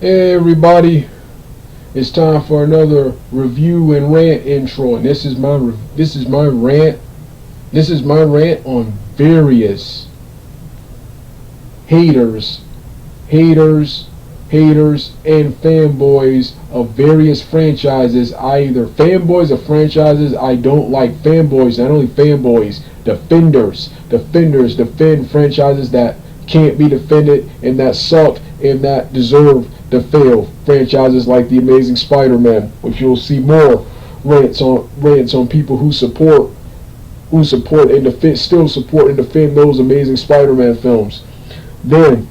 Hey everybody, it's time for another review and rant intro, and this is my rant. This is my rant on various haters, and fanboys of various franchises. Either fanboys of franchises I don't like, fanboys, not only fanboys, defenders defend franchises that can't be defended and that suck and that deserve to fail. Franchises like the Amazing Spider-Man, which you'll see more rants on people who support and still support and defend those Amazing Spider-Man films. Then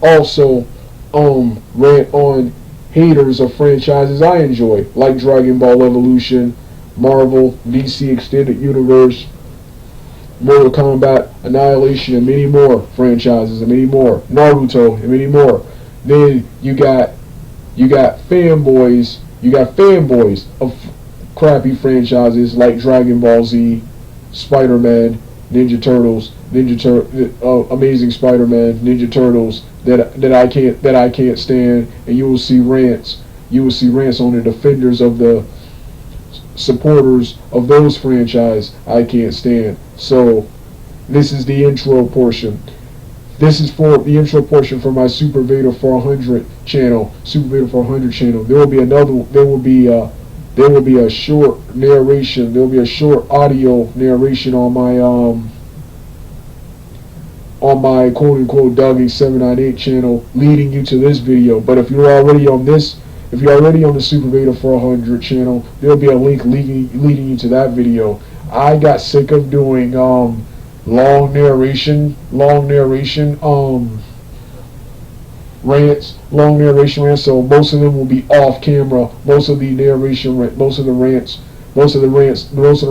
also rant on haters of franchises I enjoy, like Dragon Ball Evolution, Marvel, DC Extended Universe, Mortal Kombat, Annihilation, and many more franchises, and many more, Naruto, and many more. Then you got fanboys of crappy franchises like Dragon Ball Z, Spider-Man, Ninja Turtles, Amazing Spider-Man, Ninja Turtles that I can't stand, and you will see rants on the defenders of the supporters of those franchise I can't stand. So this is the intro portion. This is for the intro portion for my Super Vader 400 channel. There will be a short narration. There will be a short audio narration on my quote unquote Doggy 798 channel leading you to this video. But if you're already on the Super Vader 400 channel, there'll be a link leading you to that video. I got sick of doing long narration rants. So most of them will be off camera. Most of the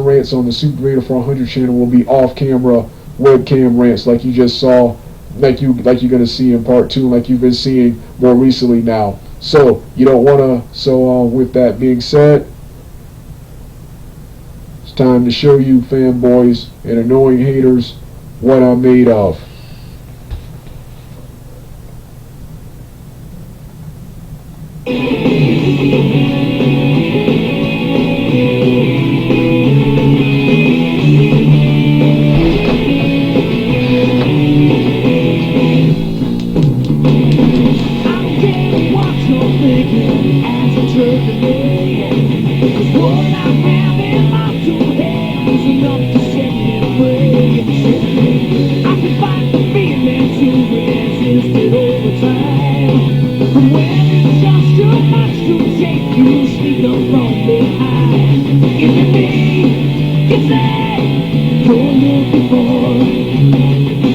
rants on the Super Vader 400 channel will be off camera webcam rants, like you just saw, like you're gonna see in part 2, like you've been seeing more recently now. So you don't wanna. So with that being said, it's time to show you fanboys and annoying haters what I'm made of.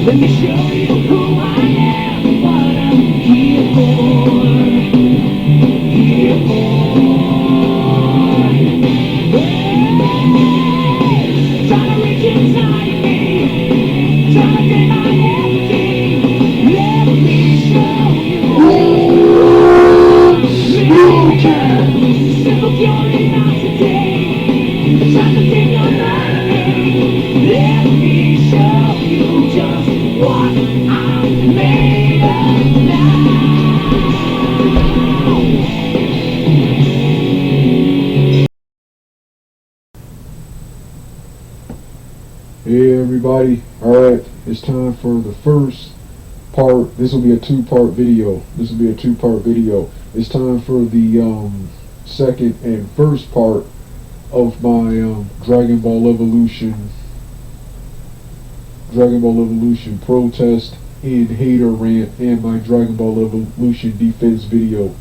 Let me show you who I am, what I'm here for. Here for. Hey, try to reach inside of me, try to get my everything. Let me show you. Simple curiosity, try to take your mind. Let me show you just what I'm made of now. Hey everybody, alright, it's time for the first part. This will be a two-part video. It's time for the second and first part of my Dragon Ball Evolution protest and hater rant, and my Dragon Ball Evolution defense video.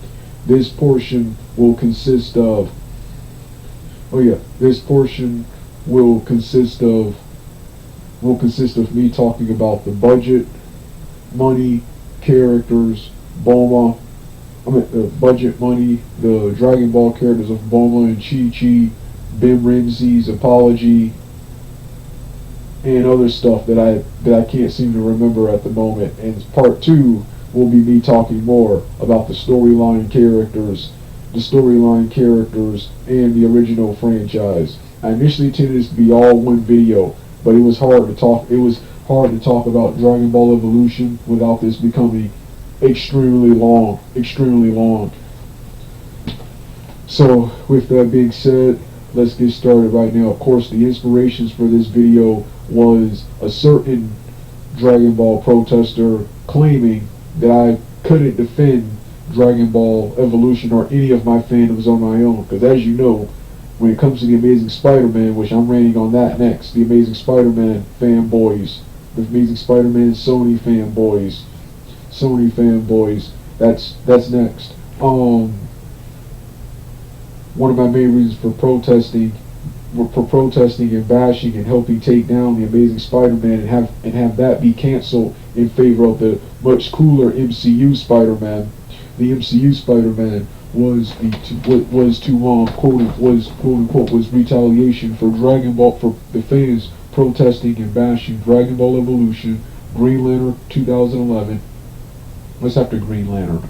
This portion will consist of me talking about the budget, money, characters, the Dragon Ball characters of Bulma and Chi-Chi, Bim Renzi's apology, and other stuff that I can't seem to remember at the moment. And part 2 will be me talking more about the storyline characters and the original franchise. I initially intended this to be all one video, but it was hard to talk about Dragon Ball Evolution without this becoming extremely long, extremely long. So with that being said, let's get started right now. Of course, the inspirations for this video was a certain Dragon Ball protester claiming that I couldn't defend Dragon Ball Evolution or any of my fandoms on my own. Because as you know, when it comes to the Amazing Spider-Man, which I'm ranting on that next, the Amazing Spider-Man fanboys, the Amazing Spider-Man Sony fanboys, that's next. One of my main reasons for protesting and bashing and helping take down the Amazing Spider-Man and have that be canceled in favor of the much cooler MCU Spider-Man. The MCU Spider-Man was retaliation for Dragon Ball, for the fans protesting and bashing Dragon Ball Evolution, Green Lantern 2011. What's after Green Lantern?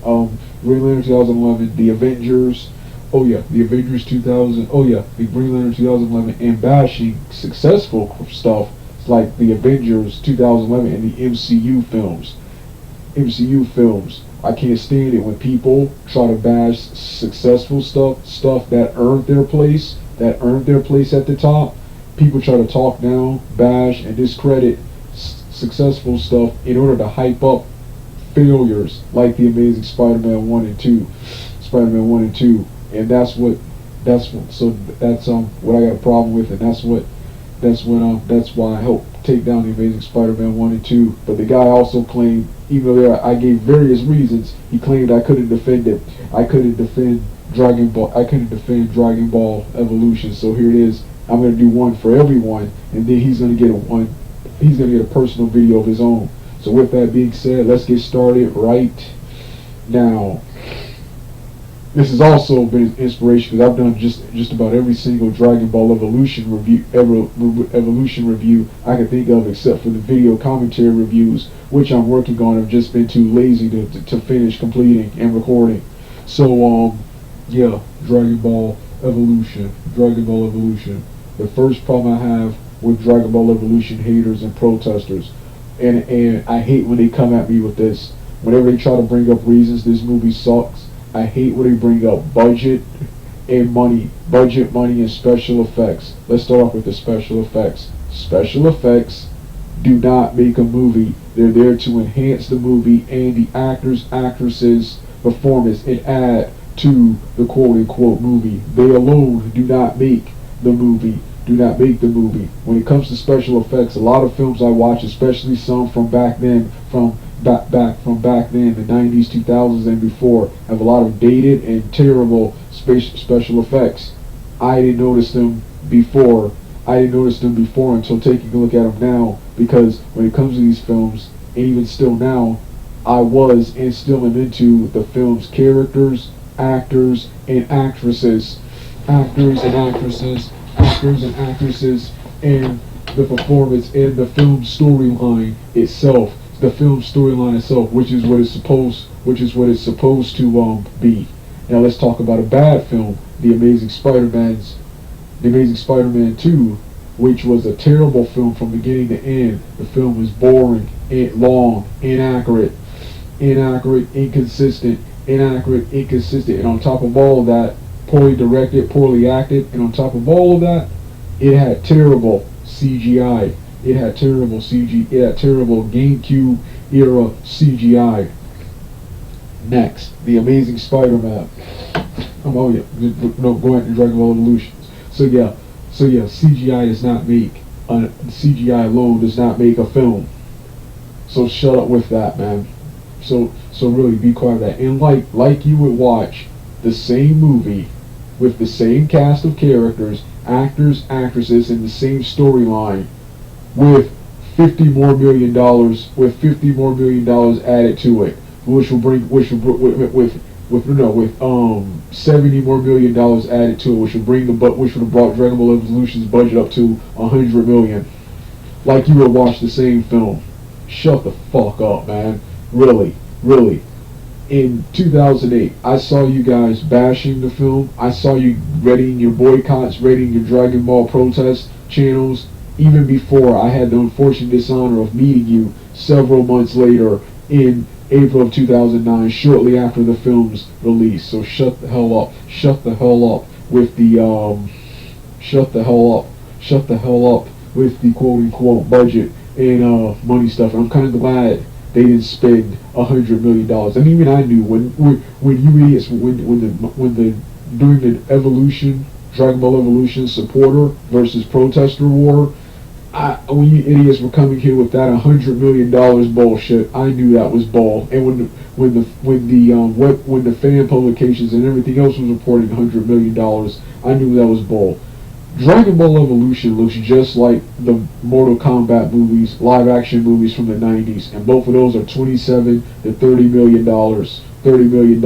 Green Lantern 2011, the Avengers. Oh yeah, the Avengers 2000. Oh yeah, the Green Lantern 2011, and bashing successful stuff like the Avengers 2011 and the MCU films. I can't stand it when people try to bash successful stuff that earned their place at the top. People try to talk down, bash, and discredit successful stuff in order to hype up failures like the Amazing Spider-Man 1 and 2. And that's what I got a problem with, and that's why I helped take down the Amazing Spider-Man 1 and 2. But the guy also claimed, even though I gave various reasons, he claimed I couldn't defend it. I couldn't defend Dragon Ball Evolution. So here it is. I'm gonna do one for everyone, and then he's gonna get a personal video of his own. So with that being said, let's get started right now. This has also been an inspiration because I've done just about every single Dragon Ball Evolution review I can think of, except for the video commentary reviews, which I'm working on. I've just been too lazy to finish completing and recording. So yeah, Dragon Ball Evolution. The first problem I have with Dragon Ball Evolution haters and protesters, and I hate when they come at me with this. Whenever they try to bring up reasons this movie sucks, I hate when they bring up budget, money, and special effects. Let's start off with the special effects. Special effects do not make a movie. They're there to enhance the movie and the actresses' performance and add to the quote-unquote movie. They alone do not make the movie. When it comes to special effects, a lot of films I watch, especially some from back then, the 90s, 2000s, and before, have a lot of dated and terrible special effects. I didn't notice them before until taking a look at them now, because when it comes to these films, and even still now, I was and still am into the film's characters, actors, and actresses, and the performance and the film storyline itself. Which is what it's supposed to be. Now let's talk about a bad film, The Amazing Spider-Man 2, which was a terrible film from beginning to end. The film was boring, long, inaccurate, inconsistent, and on top of all of that, poorly directed, poorly acted, and on top of all of that, it had terrible CGI. It had terrible GameCube era CGI. Next, The Amazing Spider-Man. Going to Dragon Ball Evolution. So yeah, CGI alone does not make a film. So shut up with that, man. So really be quiet with that. And like you would watch the same movie with the same cast of characters, actors, actresses, and the same storyline, with $50 more million added to it, with $70 more million added to it, which would have brought Dragon Ball Evolution's budget up to $100 million. Like you would watch the same film. Shut the fuck up, man. Really. In 2008, I saw you guys bashing the film. I saw you readying your boycotts, readying your Dragon Ball protest channels, even before I had the unfortunate dishonor of meeting you several months later in April of 2009, shortly after the film's release. So shut the hell up. Shut the hell up with the shut the hell up. Shut the hell up with the quote unquote budget and money stuff. And I'm kind of glad they didn't spend $100 million. And even I knew when you idiots when the during the Evolution, Dragon Ball Evolution supporter versus protester war, when you idiots were coming here with that $100 million bullshit, I knew that was bull. And when the fan publications and everything else was reporting $100 million, I knew that was bull. Dragon Ball Evolution looks just like the Mortal Kombat movies, live action movies from the 90s, and both of those are $27 to $30 million. $30 million.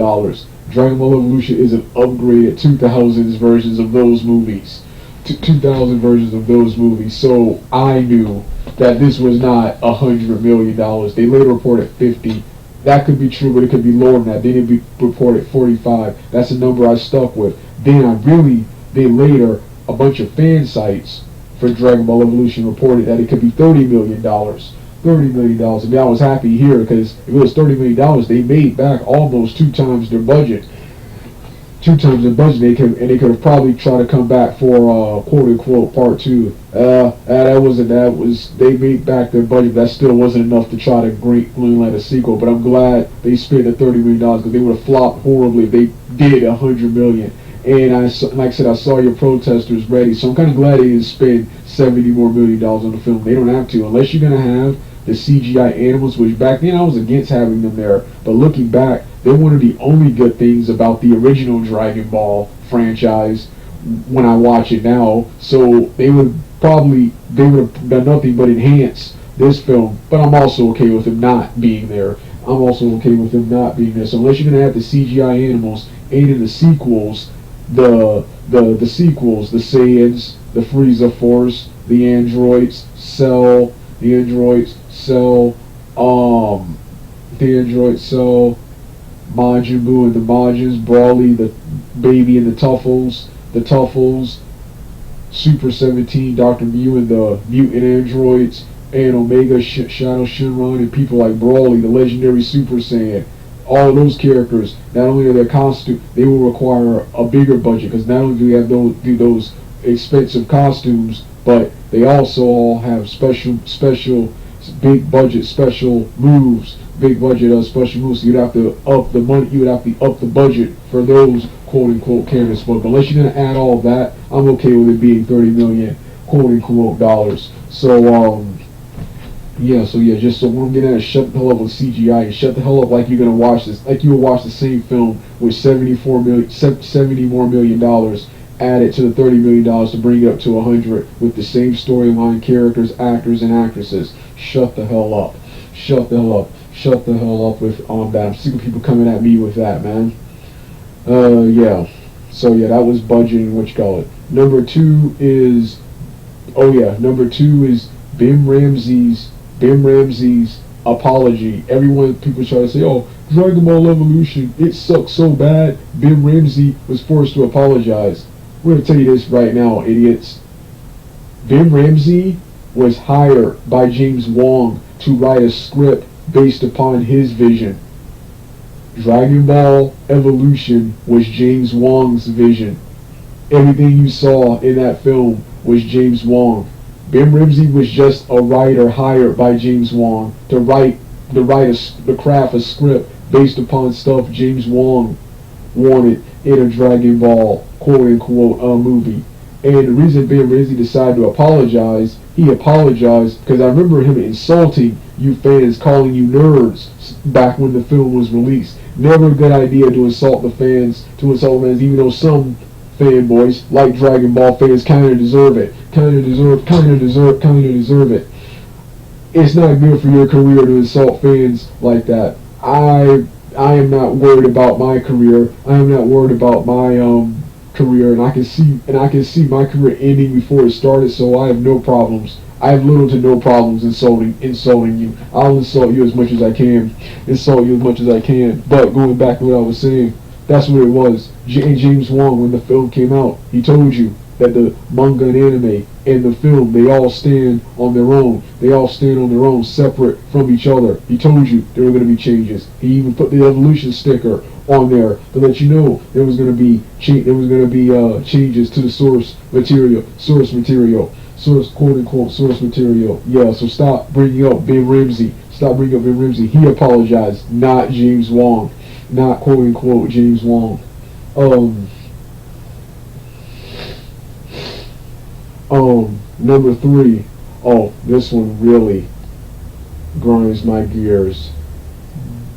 Dragon Ball Evolution is an upgraded 2000s versions of those movies. 2000 versions of those movies. So I knew that this was not $100 million. They later reported 50. That could be true, but it could be lower than that. They didn't report at 45. That's the number I stuck with. Then later, a bunch of fan sites for Dragon Ball Evolution reported that it could be $30 million. $30 million. And I was happy here because if it was $30 million, they made back almost 2 times their budget. 2 times their budget. They could have probably tried to come back for quote unquote part 2. They made back their budget. That still wasn't enough to try to greenlight a sequel. But I'm glad they spent the $30 million because they would have flopped horribly if they did $100 million. And like I said, I saw your protesters ready, so I'm kind of glad they didn't spend $70 more million on the film. They don't have to, unless you're gonna have the CGI animals, which back then I was against having them there. But looking back, they're one of the only good things about the original Dragon Ball franchise when I watch it now. So they would have done nothing but enhance this film. But I'm also okay with them not being there. I'm also okay with them not being there. So unless you're gonna have the CGI animals, and in the sequels, the sequels, the Saiyans, the Frieza Force, the androids, Cell, Majin Buu and the Majins, Broly, the baby and the Tuffles, Super 17, Dr. Mew and the mutant androids, and Omega, Shadow Shenron, and people like Broly, the legendary Super Saiyan. All of those characters, not only are their costume, they will require a bigger budget because not only do we have those expensive costumes, but they also all have special big budget special moves, special moves. So you'd have to up the money. You would have to up the budget for those quote unquote characters. But unless you're gonna add all of that, I'm okay with it being $30 million quote unquote dollars. So just so what I'm getting at is shut the hell up with CGI and shut the hell up like you're gonna watch this, like you would watch the same film with $70 more million added to the $30 million to bring it up to 100 with the same storyline, characters, actors, and actresses. Shut the hell up. Shut the hell up. Shut the hell up with that. I'm sick of people coming at me with that, man. Yeah. So yeah, that was budgeting. What you call it? Number two is Bim Ramsey's apology. People try to say, oh, Dragon Ball Evolution, it sucks so bad. Bim Ramsey was forced to apologize. We're going to tell you this right now, idiots. Bim Ramsey was hired by James Wong to write a script based upon his vision. Dragon Ball Evolution was James Wong's vision. Everything you saw in that film was James Wong. Bim Ramsey was just a writer hired by James Wong to craft a script based upon stuff James Wong wanted in a Dragon Ball quote-unquote movie. And the reason Bim Ramsey decided to apologize, he apologized because I remember him insulting you fans, calling you nerds back when the film was released. Never a good idea to insult the fans, even though some fanboys, like Dragon Ball fans, kind of deserve it. Kind of deserve it. It's not good for your career to insult fans like that. I am not worried about my career. I am not worried about my career, and I can see my career ending before it started. So I have no problems. I have little to no problems insulting you. I'll insult you as much as I can. But going back to what I was saying, that's what it was. James Wong, when the film came out, he told you that the manga and anime and the film, they all stand on their own. They all stand on their own, separate from each other. He told you there were going to be changes. He even put the evolution sticker on there to let you know there was going to be changes to the source material, quote unquote source material. Yeah, so stop bringing up Ben Ramsey. Stop bringing up Ben Ramsey. He apologized, not James Wong, not quote unquote James Wong. Number 3. Oh, this one really grinds my gears.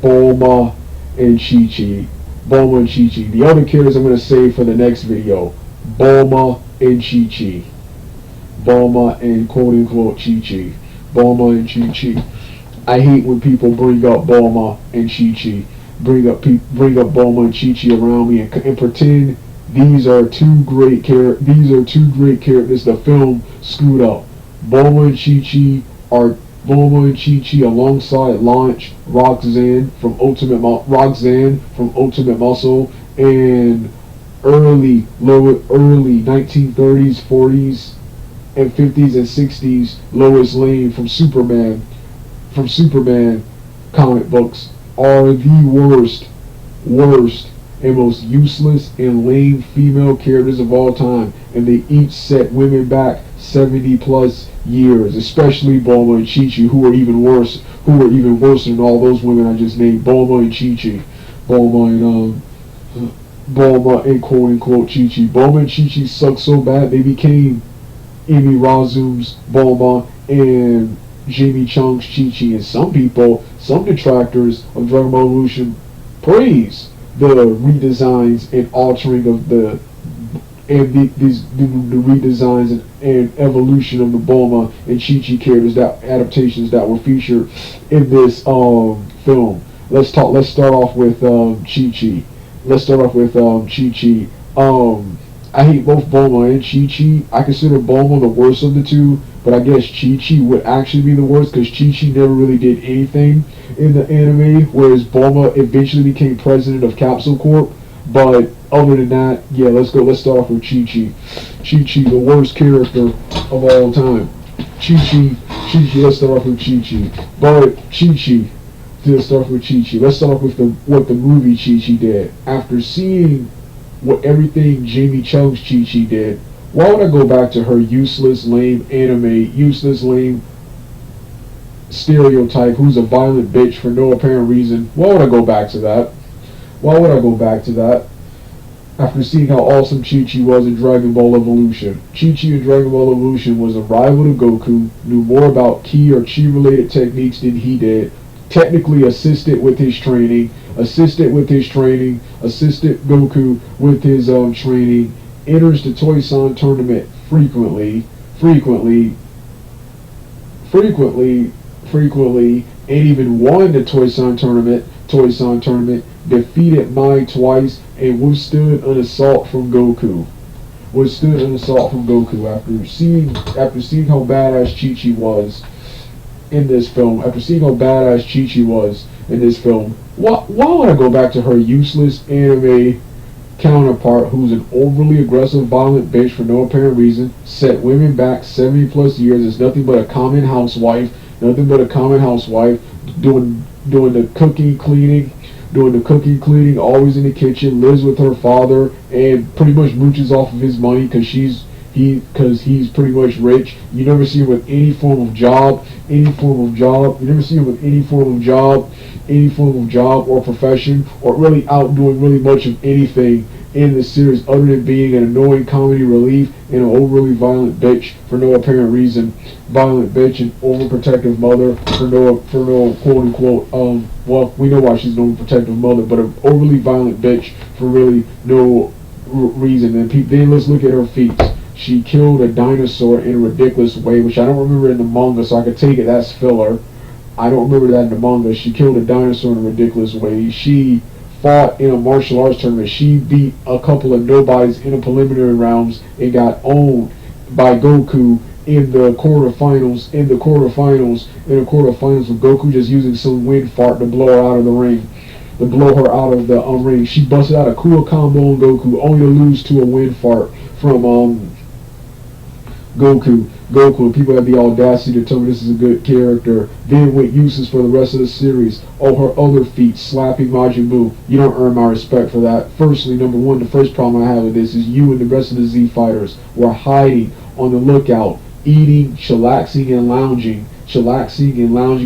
Bulma and Chi-Chi. Bulma and Chi-Chi. The other characters I'm going to save for the next video. Bulma and Chi-Chi. Bulma and quote unquote Chi-Chi. Bulma and Chi-Chi. I hate when people bring up Bulma and Chi-Chi. Bring up Bulma and Chi-Chi around me and pretend these are two great characters. The film screwed up. Bulma and Chi-Chi alongside Launch Roxanne from Ultimate Muscle and early 1930s, 40s, and 50s and 60s Lois Lane from Superman comic books are the worst and most useless and lame female characters of all time, and they each set women back 70 plus years, especially Bulma and Chi-Chi, who are even worse than all those women I just named. Bulma and Chi-Chi. Bulma and quote unquote Chi-Chi. Bulma and Chi-Chi sucked so bad they became Amy Razum's Bulma and Jamie Chung's Chi-Chi, and some detractors of Dragon Ball Evolution praise the redesigns and altering of the redesigns and evolution of the Bulma and Chi-Chi characters, that adaptations that were featured in this film. Let's start off with Chi-Chi. Chi-Chi. I hate both Bulma and Chi-Chi. I consider Bulma the worst of the two, but I guess Chi-Chi would actually be the worst because Chi-Chi never really did anything in the anime, whereas Bulma eventually became president of Capsule Corp. But other than that, yeah, let's start off with Chi-Chi. Chi-Chi, the worst character of all time. Chi-Chi, let's start off with Chi-Chi. But Chi-Chi, let's start off with Chi-Chi. Let's start off with what the movie Chi-Chi did. After seeing what everything Jamie Chung's Chi-Chi did, why would I go back to her useless, lame stereotype who's a violent bitch for no apparent reason? Why would I go back to that? After seeing how awesome Chi-Chi was in Dragon Ball Evolution. Chi-Chi in Dragon Ball Evolution was a rival to Goku, knew more about ki or chi related techniques than he did, technically assisted Goku with his training, enters the Toy-San tournament frequently, and even won the Toy-San tournament, defeated Mai twice, and withstood an assault from Goku. After seeing how badass Chi-Chi was in this film, why would I go back to her useless anime counterpart who's an overly aggressive, violent bitch for no apparent reason, set women back 70 plus years, is nothing but a common housewife, doing the cooking, cleaning, always in the kitchen, lives with her father, and pretty much mooches off of his money because he's pretty much rich. You never see him with any form of job. You never see him with any form of job or profession, or really out doing really much of anything in the series other than being an annoying comedy relief and an overly violent bitch for no apparent reason. Violent bitch and overprotective mother for no quote unquote well, we know why she's an overprotective mother, but an overly violent bitch for really no reason. And then let's look at her feats. She killed a dinosaur in a ridiculous way, which I don't remember in the manga, so I could take it that's filler. I don't remember that in the manga. She killed a dinosaur in a ridiculous way. She fought in a martial arts tournament. She beat a couple of nobodies in the preliminary rounds and got owned by Goku in the quarterfinals. In the quarterfinals, with Goku just using some wind fart to blow her out of the ring. Ring. She busted out a cool combo on Goku, only to lose to a wind fart from Goku, people have the audacity to tell me this is a good character, then went useless for the rest of the series. Oh, her other feat, slapping Majin Buu. You don't earn my respect for that. Firstly, number one, the first problem I have with this is you and the rest of the Z fighters were hiding on the lookout, eating, chillaxing and lounging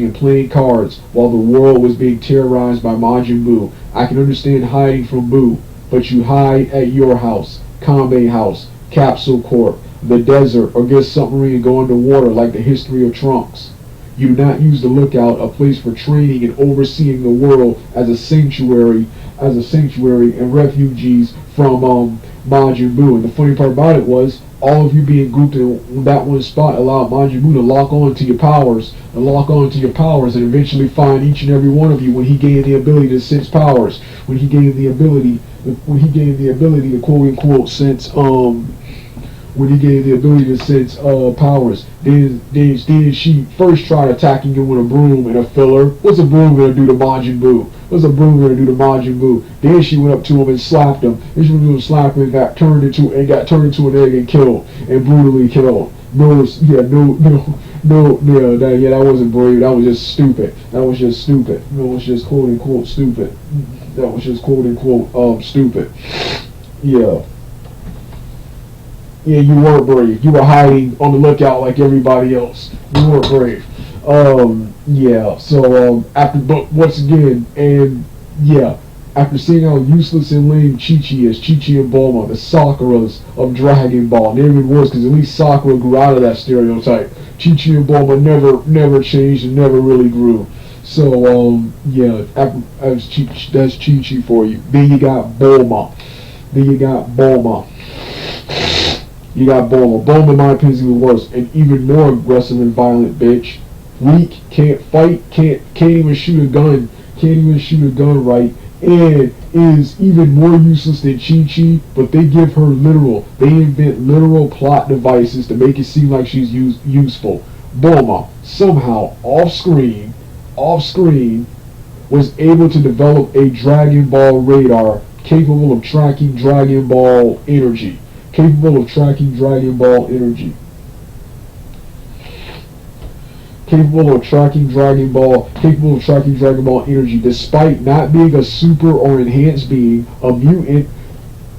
and playing cards while the world was being terrorized by Majin Buu. I can understand hiding from Buu, but you hide at your house, Kanbei House, Capsule Corp, the desert, or get submarine and go underwater like the history of Trunks. You do not use the lookout, a place for training and overseeing the world as a sanctuary and refugees from Majin Buu. And the funny part about it was, all of you being grouped in that one spot allowed Majin Buu to lock on to your powers and eventually find each and every one of you when he gained the ability to sense powers, when he gained the ability to quote unquote sense powers. Then she first tried attacking him with a broom and a filler. What's a broom gonna do to Majin Buu? Then she went up to him and slapped him. Then she went to him and slapped him and got turned into an egg and killed, and brutally killed. That wasn't brave. That was just stupid. That was just quote unquote stupid. Stupid. Yeah, you weren't brave. You were hiding on the lookout like everybody else. You weren't brave. After seeing how useless and lame Chi-Chi is, Chi-Chi and Bulma, the Sakuras of Dragon Ball, and they're even worse because at least Sakura grew out of that stereotype. Chi-Chi and Bulma never changed and never really grew. So, that's Chi-Chi for you. Then you got Bulma. Bulma, in my opinion, is the worst. An even more aggressive and violent bitch. Weak, can't fight, can't even shoot a gun right, and is even more useless than Chi-Chi, but they invent literal plot devices to make it seem like she's useful. Bulma, somehow, off screen, was able to develop a Dragon Ball radar capable of tracking Dragon Ball energy. Capable of tracking Dragon Ball energy, despite not being a super or enhanced being, a mutant,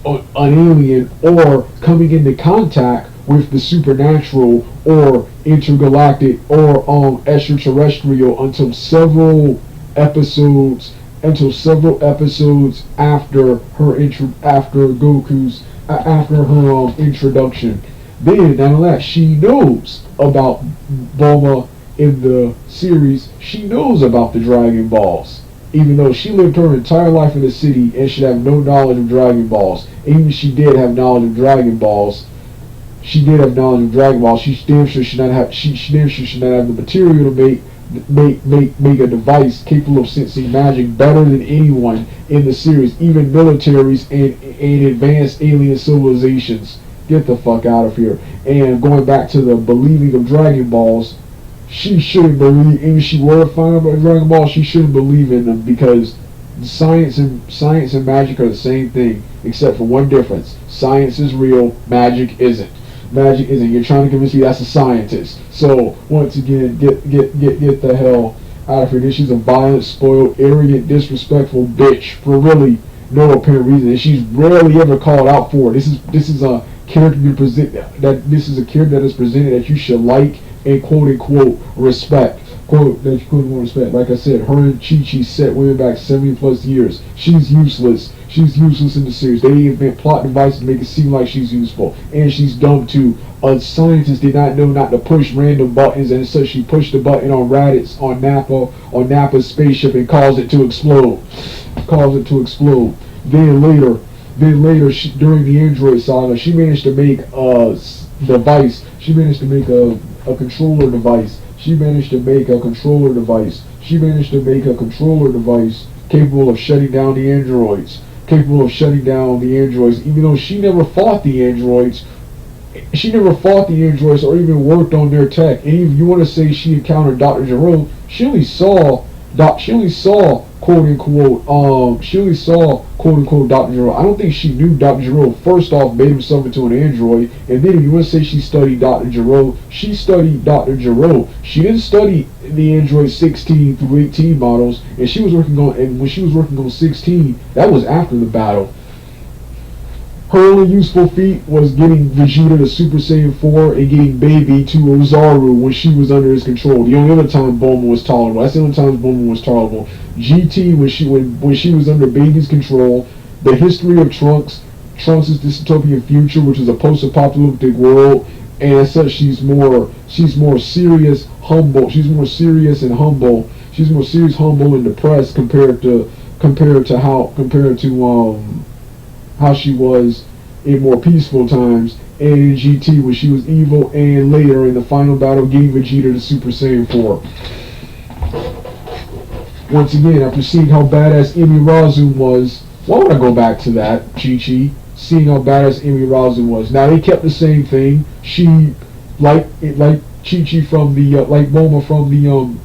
an alien, or coming into contact with the supernatural or intergalactic or extraterrestrial until several episodes after her introduction. Then, not only that, she knows about Bulma in the series. She knows about the Dragon Balls, even though she lived her entire life in the city and should have no knowledge of Dragon Balls. Even if she did have knowledge of Dragon Balls, she damn sure should not have the material to make a device capable of sensing magic better than anyone in the series, even militaries and advanced alien civilizations. Get the fuck out of here. And going back to the believing of Dragon Balls, she shouldn't believe, even if she were to find out about Dragon Balls, she shouldn't believe in them, because science and magic are the same thing, except for one difference. Science is real, magic isn't. You're trying to convince me that's a scientist. So once again, get the hell out of here. This she's a violent, spoiled, arrogant, disrespectful bitch for really no apparent reason, and she's rarely ever called out for it. This is a character that is presented that you should like and quote unquote respect. Like I said, her and Chi-Chi set women back 70 plus years. She's useless. She's useless in the series. They invent plot devices to make it seem like she's useful. And she's dumb too. A scientist did not know not to push random buttons, and so she pushed the button on Raditz on Nappa's spaceship and caused it to explode. Then later, during the Android saga, she managed to make a device. She managed to make a controller device. Capable of shutting down the androids. Even though she never fought the androids. Or even worked on their tech. And if you want to say she encountered Dr. Gero, she only saw She only saw quote unquote Dr. Gero. I don't think she knew Dr. Gero first off made himself into an android, and then if you want to say she studied Dr. Gero, she studied Dr. Gero. She didn't study the Android 16 through 18 models, and she was working on, and when she was working on 16, that was after the battle. Her only useful feat was getting Vegeta to Super Saiyan 4 and getting Baby to Ozaru when she was under his control. The only other time Bulma was tolerable. That's the only time Bulma was tolerable. GT when she was under Baby's control. The history of Trunks' dystopian future, which is a post-apocalyptic world, and as such she's more serious, humble. She's more serious and humble. She's more serious, humble, and depressed compared to how she was in more peaceful times, and in GT when she was evil, and later in the final battle getting Vegeta to Super Saiyan 4. Once again, after seeing how badass Imirazu was, why would I go back to that, Chi-Chi? Seeing how badass Imirazu was. Now they kept the same thing. She, like Chi-Chi from the, like Bulma from the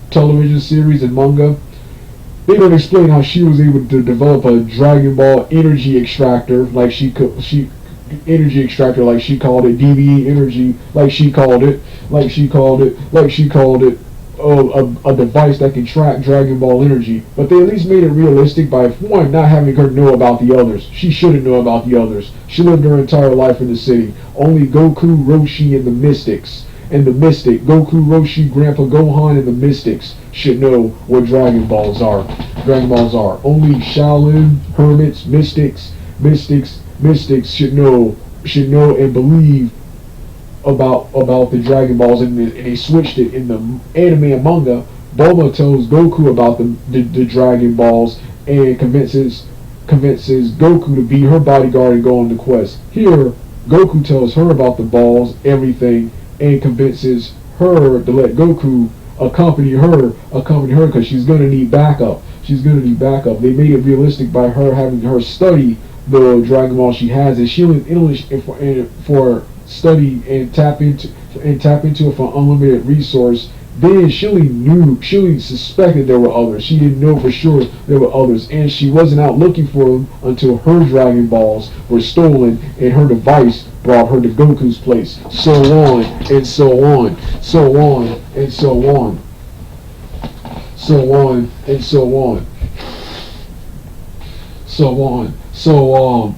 television series and manga, they don't explain how she was able to develop a Dragon Ball energy extractor like she called it, DVE energy, like she called it, a device that can track Dragon Ball energy. But they at least made it realistic by, one, not having her know about the others. She shouldn't know about the others. She lived her entire life in the city. Only Goku, Roshi, and the Mystics. And the Mystic, Goku, Roshi, Grandpa Gohan, and the Mystics should know what Dragon Balls are. Only Shaolin, Hermits, Mystics should know and believe about the Dragon Balls, and they switched it in the anime and manga. Bulma tells Goku about the Dragon Balls and convinces Goku to be her bodyguard and go on the quest. Here, Goku tells her about the balls, everything, and convinces her to let Goku accompany her because she's gonna need backup. They made it realistic by her having her study the Dragon Ball she has, and she only for study and tap into it for unlimited resource. Then she only suspected there were others. She didn't know for sure there were others, and she wasn't out looking for them until her Dragon Balls were stolen and her device brought her to Goku's place. So on and so on, so on and so on, so on and so on, so on, so on.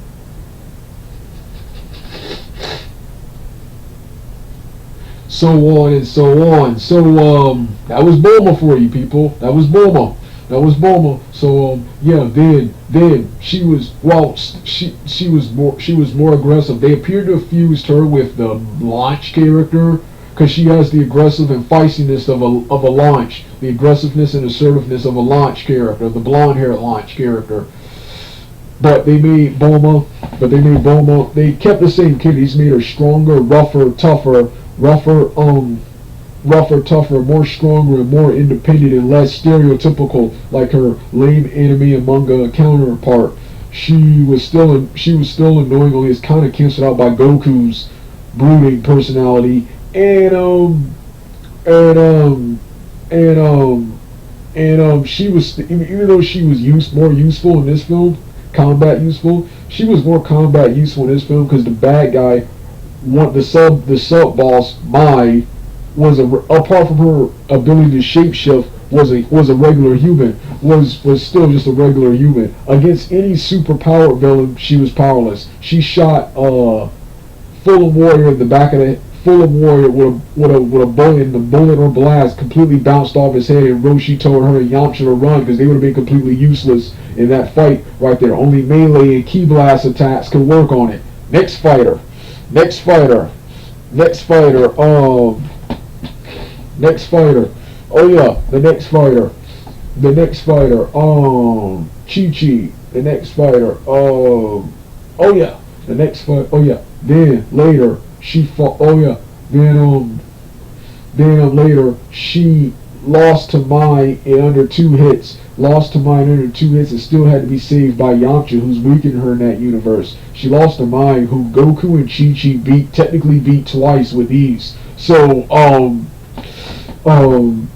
So on and so on. So that was Bulma for you people. That was Bulma. So yeah, then she was more aggressive. They appeared to have fused her with the Launch character because she has the aggressive and feistiness of a Launch, the aggressiveness and assertiveness of a Launch character, the blonde-haired Launch character. But they kept the same kid. He's made her stronger, rougher, tougher, more stronger, and more independent, and less stereotypical like her lame anime and manga counterpart. She was still annoying, only it's kind of canceled out by Goku's brooding personality, and she was, even though she was more useful in this film, combat useful. She was more combat useful in this film because the bad guy, the sub boss, Mai, was apart from her ability to shapeshift, was a regular human. Was still just a regular human. Against any superpowered villain, she was powerless. She shot Fulham Warrior in the back of the Fulham Warrior with a bullet, and the bullet or blast completely bounced off his head, and Roshi told her and Yamcha to run because they would have been completely useless in that fight right there. Only melee and ki blast attacks could work on it. Next fighter. Oh yeah, the next fighter. Chi-Chi. The next fighter. Oh yeah, the next fight. Oh yeah. Then later she fought. Oh yeah. Then later she lost to Mai in under 2 hits. And still had to be saved by Yamcha, who's weakened her in that universe. She lost to Mai, who Goku and Chi-Chi technically beat twice with ease. So,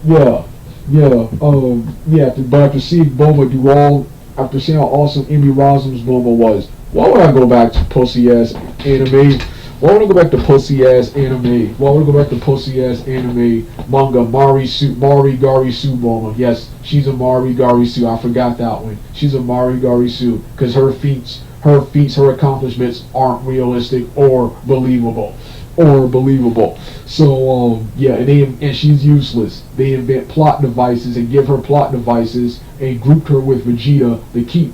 yeah. Yeah. But after seeing Bulma do all, after seeing how awesome Amy Rossum's Bulma was, why would I go back to pussy ass anime? Why would I go back to pussy ass anime? Why would I go back to pussy ass anime manga? Mari Gari Su Bulma. Yes, she's a Mari Gari Su. I forgot that one. She's a Mari Gari Su because her accomplishments aren't realistic or believable. So yeah, and she's useless. They invent plot devices and give her plot devices and grouped her with Vegeta to keep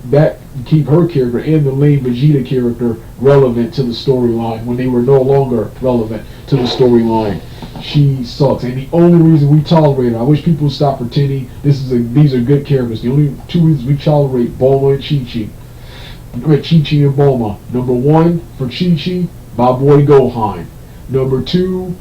her character and the lame Vegeta character relevant to the storyline when they were no longer relevant to the storyline. She sucks, and the only reason we tolerate her, I wish people would stop pretending these are good characters. The only two reasons we tolerate Bulma and Chi-Chi. Chi-Chi and Bulma. Number one for Chi-Chi, my boy Gohan. Number two,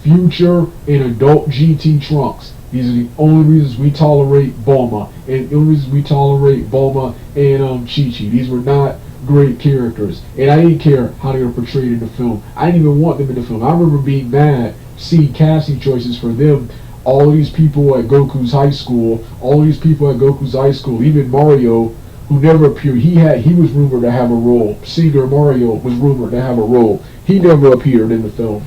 Future and adult GT Trunks. These are the only reasons we tolerate Bulma, and the only reasons we tolerate Bulma and Chi-Chi. These were not great characters, and I didn't care how they were portrayed in the film. I didn't even want them in the film. I remember being mad seeing casting choices for them. All of these people at Goku's high school, even Mario, who never appeared. He was rumored to have a role. Singer Mario was rumored to have a role. He never appeared in the film.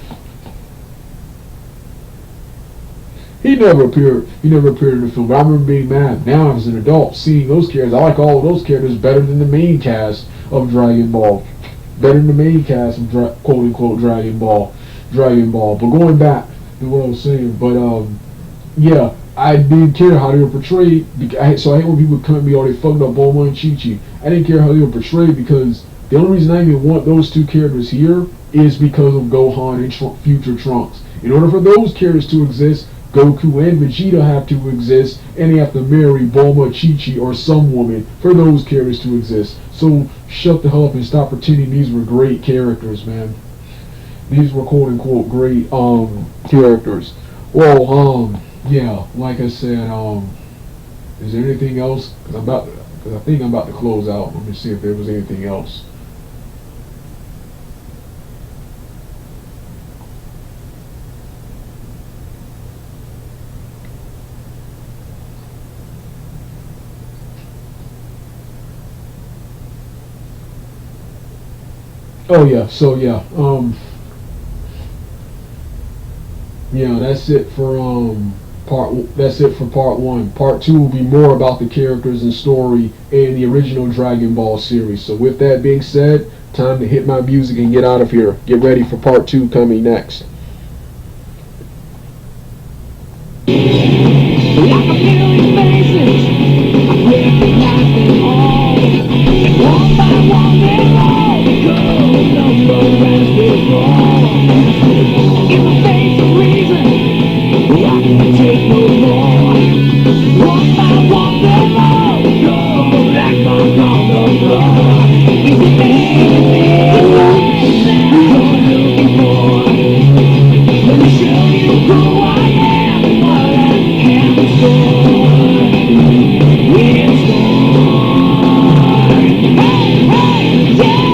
He never appeared in the film. But I remember being mad. Now as an adult, seeing those characters, I like all of those characters better than the main cast of Dragon Ball. Better than the main cast of quote unquote Dragon Ball. But going back to what I was saying, yeah, I didn't care how they were portrayed. So I hate when people come at me, oh, they fucked up Bulma and Chi-Chi. I didn't care how they were portrayed because the only reason I even want those two characters here is because of Gohan and Future Trunks. In order for those characters to exist, Goku and Vegeta have to exist, and they have to marry Bulma, Chi-Chi, or some woman for those characters to exist. So shut the hell up and stop pretending these were great characters, man. These were quote unquote great characters. Well, yeah, like I said, is there anything else? Because I think I'm about to close out. Let me see if there was anything else. Oh yeah, so yeah, that's it for part one. Part two will be more about the characters and story and the original Dragon Ball series. So with that being said, time to hit my music and get out of here. Get ready for part two coming next. Like a million faces, I recognize them all. One by one they're all gold number as we fall. In the face of reason, I can take no more. One by one they're all gold black mark on the floor. Is it me the light you're looking for? Let me show you who I am, what I have in store. In store. Hey, yeah!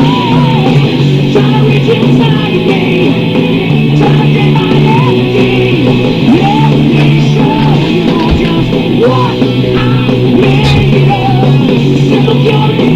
Trying to reach inside of me, trying to get my energy. Let me show you just what I'm made of. Simple purity.